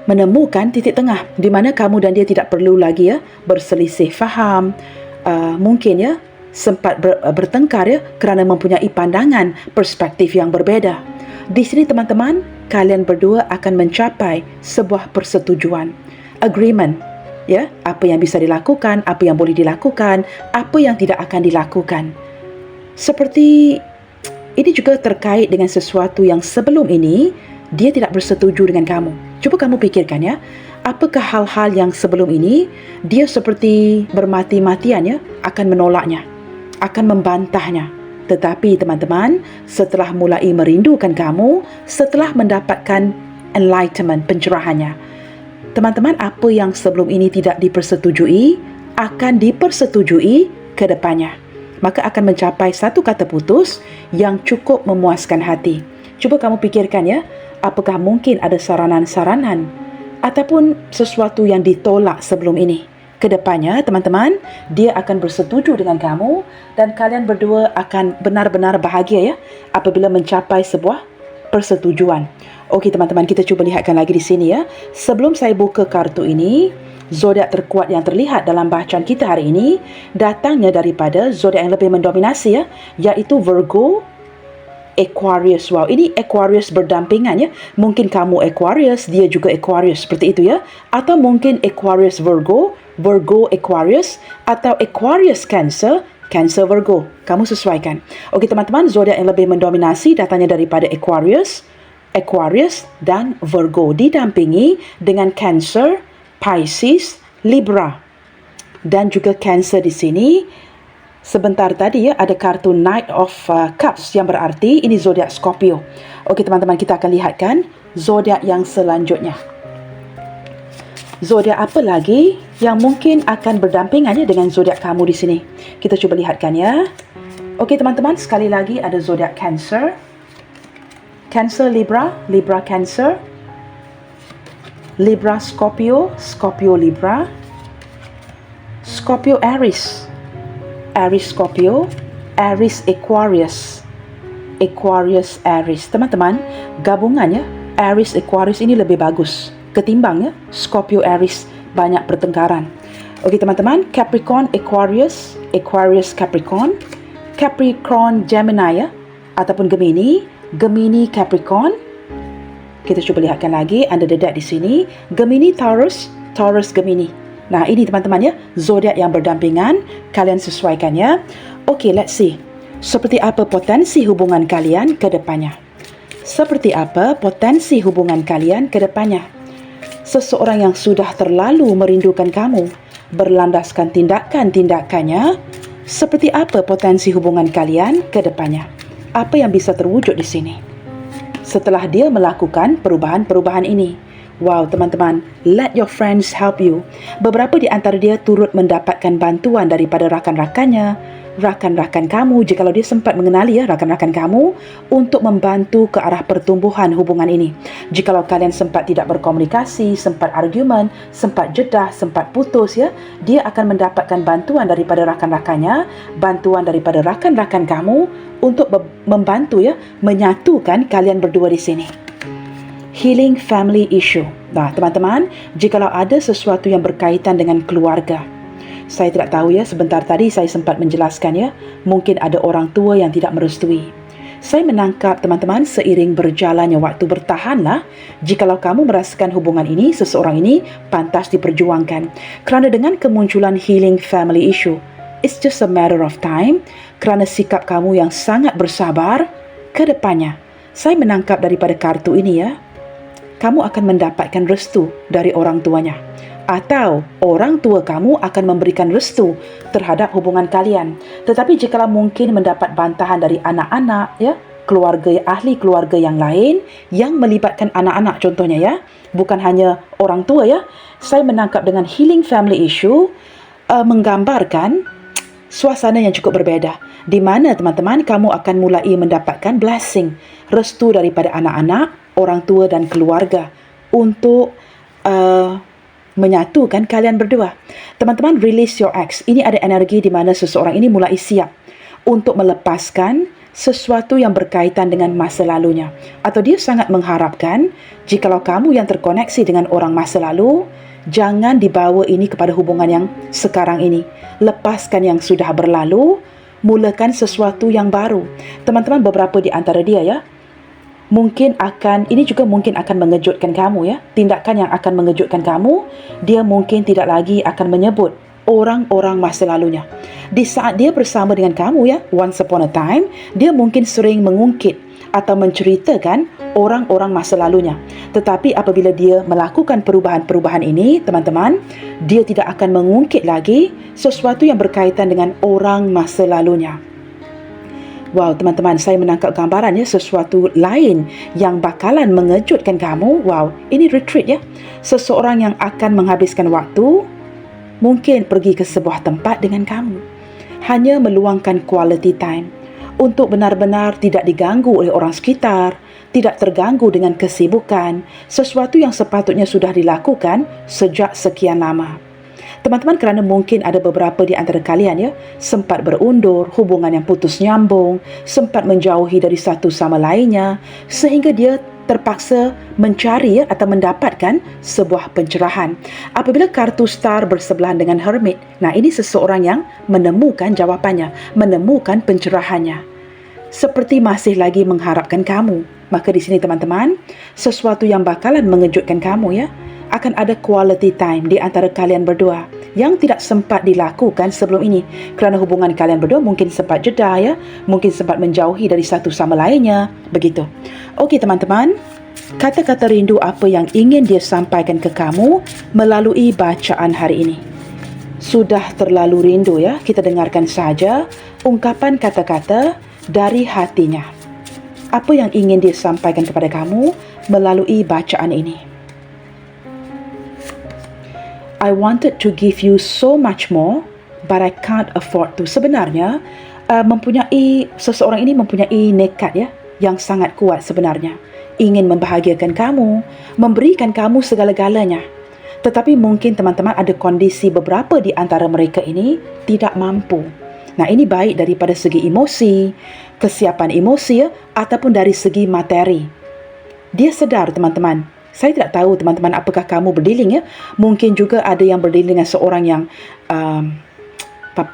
Menemukan titik tengah di mana kamu dan dia tidak perlu lagi, ya, berselisih faham. Mungkin, ya, sempat bertengkar, ya, kerana mempunyai pandangan perspektif yang berbeza. Di sini, teman-teman, kalian berdua akan mencapai sebuah persetujuan, agreement, ya, apa yang bisa dilakukan, apa yang boleh dilakukan, apa yang tidak akan dilakukan. Seperti ini juga terkait dengan sesuatu yang sebelum ini dia tidak bersetuju dengan kamu. Cuba kamu pikirkan, ya, apakah hal-hal yang sebelum ini dia seperti bermati-matian, ya, akan menolaknya, akan membantahnya. Tetapi teman-teman, setelah mulai merindukan kamu, setelah mendapatkan enlightenment, pencerahannya, teman-teman, apa yang sebelum ini tidak dipersetujui akan dipersetujui ke depannya. Maka akan mencapai satu kata putus yang cukup memuaskan hati. Cuba kamu fikirkan ya, apakah mungkin ada saranan-saranan ataupun sesuatu yang ditolak sebelum ini? Kedepannya, teman-teman, dia akan bersetuju dengan kamu dan kalian berdua akan benar-benar bahagia ya apabila mencapai sebuah persetujuan. Okey teman-teman, kita cuba lihatkan lagi di sini ya. Sebelum saya buka kartu ini, zodiak terkuat yang terlihat dalam bacaan kita hari ini datangnya daripada zodiak yang lebih mendominasi ya, iaitu Virgo, Aquarius. Wow, ini Aquarius berdampingan ya. Mungkin kamu Aquarius, dia juga Aquarius, seperti itu ya. Atau mungkin Aquarius Virgo, Virgo Aquarius, atau Aquarius Cancer, Cancer Virgo. Kamu sesuaikan. Okey teman-teman, zodiak yang lebih mendominasi datangnya daripada Aquarius, Aquarius dan Virgo, didampingi dengan Cancer, Pisces, Libra dan juga Cancer di sini. Sebentar tadi ya ada kartu Knight of Cups yang berarti ini zodiak Scorpio. Okey teman-teman, kita akan lihatkan zodiak yang selanjutnya. Zodiak apa lagi yang mungkin akan berdampingannya dengan zodiak kamu di sini? Kita cuba lihatkan ya. Okey teman-teman, sekali lagi ada zodiak Cancer, Cancer Libra, Libra Cancer, Libra Scorpio, Scorpio Libra, Scorpio Aries, Aries Scorpio, Aries Aquarius, Aquarius Aries. Teman-teman, gabungannya Aries Aquarius ini lebih bagus ketimbang ya Scorpio Aries, banyak pertengkaran. Okey teman-teman, Capricorn Aquarius, Aquarius Capricorn, Capricorn Gemini ya, ataupun Gemini, Gemini Capricorn. Kita cuba lihatkan lagi, Anda dedak di sini, Gemini Taurus, Taurus Gemini. Nah, ini teman-teman ya, zodiak yang berdampingan, kalian sesuaikan ya. Okey, let's see. Seperti apa potensi hubungan kalian ke depannya? Seperti apa potensi hubungan kalian ke depannya? Seseorang yang sudah terlalu merindukan kamu, berlandaskan tindakan-tindakannya, seperti apa potensi hubungan kalian ke depannya? Apa yang bisa terwujud di sini setelah dia melakukan perubahan-perubahan ini? Wow, teman-teman, let your friends help you. Beberapa di antara dia turut mendapatkan bantuan daripada rakan-rakannya, rakan-rakan kamu, jikalau dia sempat mengenali ya rakan-rakan kamu, untuk membantu ke arah pertumbuhan hubungan ini. Jikalau kalian sempat tidak berkomunikasi, sempat argumen, sempat jedah, sempat putus ya, dia akan mendapatkan bantuan daripada rakan-rakannya, bantuan daripada rakan-rakan kamu untuk membantu ya menyatukan kalian berdua di sini. Healing family issue. Nah, teman-teman, jikalau ada sesuatu yang berkaitan dengan keluarga, saya tidak tahu ya, sebentar tadi saya sempat menjelaskan ya, mungkin ada orang tua yang tidak merestui. Saya menangkap teman-teman, seiring berjalannya waktu, bertahanlah jikalau kamu merasakan hubungan ini, seseorang ini pantas diperjuangkan. Kerana dengan kemunculan healing family issue, it's just a matter of time, kerana sikap kamu yang sangat bersabar ke depannya. Saya menangkap daripada kartu ini ya, kamu akan mendapatkan restu dari orang tuanya, atau orang tua kamu akan memberikan restu terhadap hubungan kalian. Tetapi jikalau mungkin mendapat bantahan dari anak-anak ya, keluarga, ahli keluarga yang lain yang melibatkan anak-anak contohnya ya, bukan hanya orang tua ya, saya menangkap dengan healing family issue menggambarkan suasana yang cukup berbeza, di mana teman-teman kamu akan mulai mendapatkan blessing, restu daripada anak-anak, orang tua dan keluarga untuk menyatukan kalian berdua. Teman-teman, release your ex. Ini ada energi di mana seseorang ini mulai siap untuk melepaskan sesuatu yang berkaitan dengan masa lalunya. Atau dia sangat mengharapkan jikalau kamu yang terkoneksi dengan orang masa lalu, jangan dibawa ini kepada hubungan yang sekarang ini. Lepaskan yang sudah berlalu, mulakan sesuatu yang baru. Teman-teman, beberapa di antara dia ya, ini juga mungkin akan mengejutkan kamu ya. Tindakan yang akan mengejutkan kamu, dia mungkin tidak lagi akan menyebut orang-orang masa lalunya. Di saat dia bersama dengan kamu ya, once upon a time, dia mungkin sering mengungkit atau menceritakan orang-orang masa lalunya. Tetapi apabila dia melakukan perubahan-perubahan ini, teman-teman, dia tidak akan mengungkit lagi sesuatu yang berkaitan dengan orang masa lalunya. Wow, teman-teman, saya menangkap gambaran ya, sesuatu lain yang bakalan mengejutkan kamu. Wow, ini retreat ya. Seseorang yang akan menghabiskan waktu, mungkin pergi ke sebuah tempat dengan kamu. Hanya meluangkan quality time untuk benar-benar tidak diganggu oleh orang sekitar, tidak terganggu dengan kesibukan, sesuatu yang sepatutnya sudah dilakukan sejak sekian lama. Teman-teman, kerana mungkin ada beberapa di antara kalian ya sempat berundur, hubungan yang putus nyambung, sempat menjauhi dari satu sama lainnya, sehingga dia terpaksa mencari atau mendapatkan sebuah pencerahan. Apabila kartu star bersebelahan dengan hermit, nah ini seseorang yang menemukan jawapannya, menemukan pencerahannya, seperti masih lagi mengharapkan kamu. Maka di sini teman-teman, sesuatu yang bakalan mengejutkan kamu ya, akan ada quality time di antara kalian berdua yang tidak sempat dilakukan sebelum ini. Kerana hubungan kalian berdua mungkin sempat jeda ya, mungkin sempat menjauhi dari satu sama lainnya, begitu. Okey teman-teman, kata-kata rindu apa yang ingin dia sampaikan ke kamu melalui bacaan hari ini? Sudah terlalu rindu ya, kita dengarkan saja ungkapan kata-kata dari hatinya. Apa yang ingin dia sampaikan kepada kamu melalui bacaan ini? I wanted to give you so much more, but I can't afford to. Sebenarnya, seseorang ini mempunyai nekat ya, yang sangat kuat sebenarnya. Ingin membahagiakan kamu, memberikan kamu segala-galanya. Tetapi mungkin teman-teman ada kondisi beberapa di antara mereka ini tidak mampu. Nah, ini baik daripada segi emosi, kesiapan emosi ya, ataupun dari segi materi. Dia sedar teman-teman. Saya tidak tahu teman-teman apakah kamu berdealing ya. Mungkin juga ada yang berdealing dengan seorang yang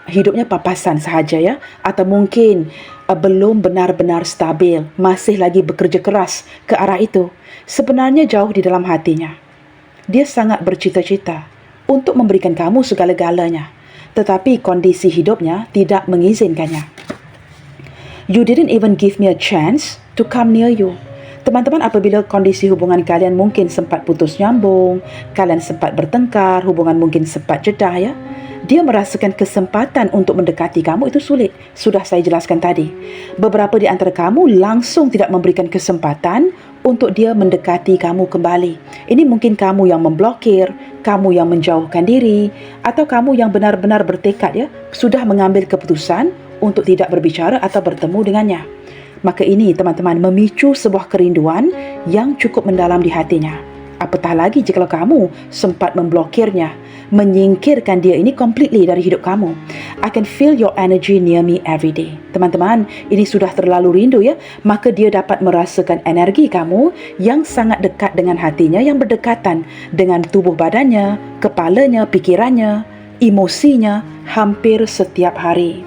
hidupnya papasan sahaja ya. Atau mungkin belum benar-benar stabil. Masih lagi bekerja keras ke arah itu. Sebenarnya jauh di dalam hatinya, dia sangat bercita-cita untuk memberikan kamu segala-galanya. Tetapi kondisi hidupnya tidak mengizinkannya. You didn't even give me a chance to come near you. Teman-teman, apabila kondisi hubungan kalian mungkin sempat putus nyambung, kalian sempat bertengkar, hubungan mungkin sempat jeda ya, dia merasakan kesempatan untuk mendekati kamu itu sulit. Sudah saya jelaskan tadi. Beberapa di antara kamu langsung tidak memberikan kesempatan untuk dia mendekati kamu kembali. Ini mungkin kamu yang memblokir, kamu yang menjauhkan diri, atau kamu yang benar-benar bertekad ya, sudah mengambil keputusan untuk tidak berbicara atau bertemu dengannya. Maka ini teman-teman memicu sebuah kerinduan yang cukup mendalam di hatinya. Apatah lagi jika kamu sempat memblokirnya, menyingkirkan dia ini completely dari hidup kamu. I can feel your energy near me every day. Teman-teman, ini sudah terlalu rindu ya. Maka dia dapat merasakan energi kamu yang sangat dekat dengan hatinya, yang berdekatan dengan tubuh badannya, kepalanya, pikirannya, emosinya hampir setiap hari.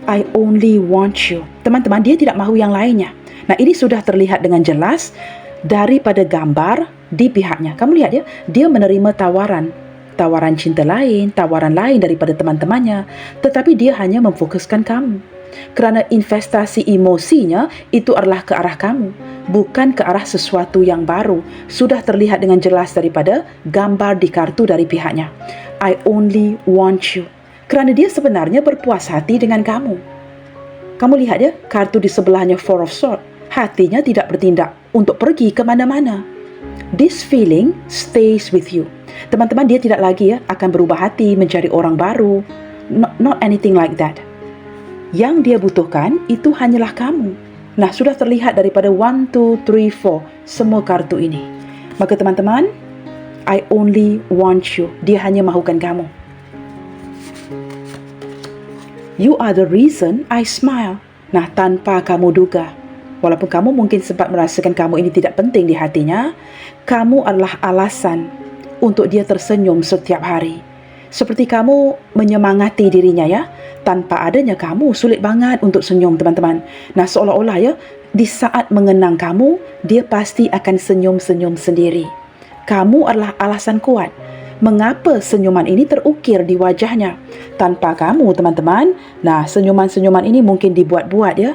I only want you. Teman-teman, dia tidak mahu yang lainnya. Nah, ini sudah terlihat dengan jelas daripada gambar di pihaknya. Kamu lihat ya, dia menerima tawaran cinta lain, tawaran lain daripada teman-temannya, tetapi dia hanya memfokuskan kamu. Kerana investasi emosinya itu adalah ke arah kamu, bukan ke arah sesuatu yang baru. Sudah terlihat dengan jelas daripada gambar di kartu dari pihaknya. I only want you. Kerana dia sebenarnya berpuas hati dengan kamu. Kamu lihat ya, kartu di sebelahnya Four of Swords. Hatinya tidak bertindak untuk pergi ke mana-mana. This feeling stays with you. Teman-teman, dia tidak lagi ya akan berubah hati mencari orang baru. Not anything like that. Yang dia butuhkan itu hanyalah kamu. Nah, sudah terlihat daripada 1, 2, 3, 4 semua kartu ini. Maka teman-teman, I only want you. Dia hanya mahukan kamu. You are the reason I smile. Nah, tanpa kamu duga, walaupun kamu mungkin sempat merasakan kamu ini tidak penting di hatinya, kamu adalah alasan untuk dia tersenyum setiap hari. Seperti kamu menyemangati dirinya ya. Tanpa adanya kamu, sulit banget untuk senyum teman-teman. Nah, seolah-olah ya, di saat mengenang kamu, dia pasti akan senyum-senyum sendiri. Kamu adalah alasan kuat mengapa senyuman ini terukir di wajahnya. Tanpa kamu teman-teman, nah senyuman-senyuman ini mungkin dibuat-buat ya,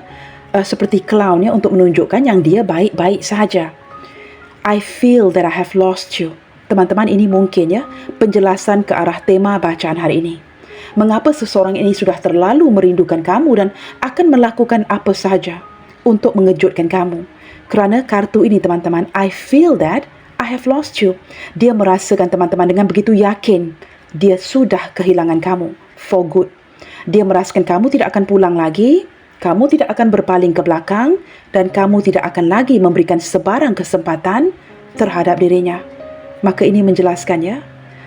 seperti clown ya, untuk menunjukkan yang dia baik-baik sahaja. I feel that I have lost you. Teman-teman, ini mungkin ya penjelasan ke arah tema bacaan hari ini. Mengapa seseorang ini sudah terlalu merindukan kamu dan akan melakukan apa sahaja untuk mengejutkan kamu. Kerana kartu ini teman-teman, I feel that I have lost you. Dia merasakan teman-teman dengan begitu yakin dia sudah kehilangan kamu for good. Dia merasakan kamu tidak akan pulang lagi, kamu tidak akan berpaling ke belakang dan kamu tidak akan lagi memberikan sebarang kesempatan terhadap dirinya. Maka ini menjelaskan ya,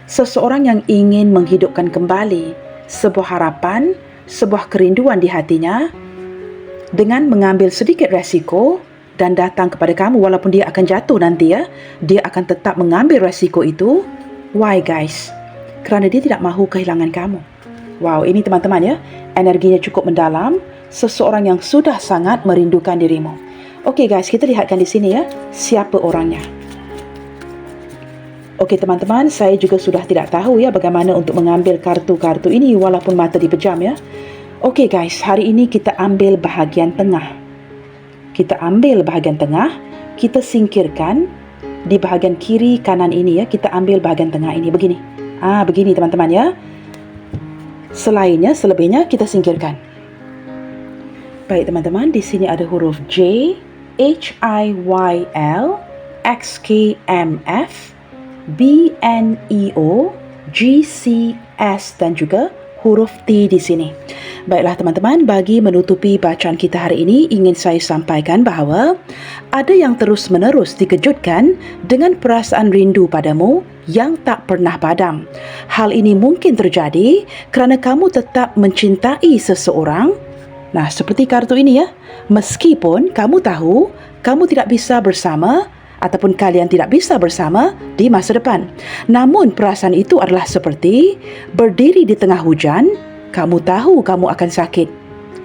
seseorang yang ingin menghidupkan kembali sebuah harapan, sebuah kerinduan di hatinya dengan mengambil sedikit resiko dan datang kepada kamu walaupun dia akan jatuh nanti ya, dia akan tetap mengambil resiko itu. Why guys? Kerana dia tidak mahu kehilangan kamu. Wow, ini teman-teman ya, energinya cukup mendalam, seseorang yang sudah sangat merindukan dirimu. Okey guys, kita lihatkan di sini ya, siapa orangnya. Okey teman-teman, saya juga sudah tidak tahu ya bagaimana untuk mengambil kartu-kartu ini walaupun mata dipejam ya. Okey guys, hari ini kita ambil bahagian tengah. Kita ambil bahagian tengah, kita singkirkan di bahagian kiri kanan ini ya, kita ambil bahagian tengah ini begini. Begini teman-teman ya. Selebihnya kita singkirkan. Baik teman-teman, di sini ada huruf J, H, I, Y, L, X, K, M, F, B, N, E, O, G, C, S dan juga huruf T di sini. Baiklah teman-teman, bagi menutupi bacaan kita hari ini, ingin saya sampaikan bahawa ada yang terus-menerus dikejutkan dengan perasaan rindu padamu yang tak pernah padam. Hal ini mungkin terjadi kerana kamu tetap mencintai seseorang. Nah, seperti kartu ini ya, meskipun kamu tahu kamu tidak bisa bersama ataupun kalian tidak bisa bersama di masa depan. Namun perasaan itu adalah seperti berdiri di tengah hujan. Kamu tahu kamu akan sakit,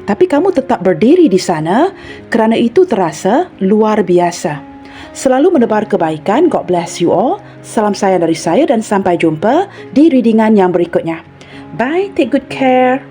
tapi kamu tetap berdiri di sana kerana itu terasa luar biasa. Selalu menebar kebaikan. God bless you all. Salam sayang dari saya dan sampai jumpa di readingan yang berikutnya. Bye, take good care.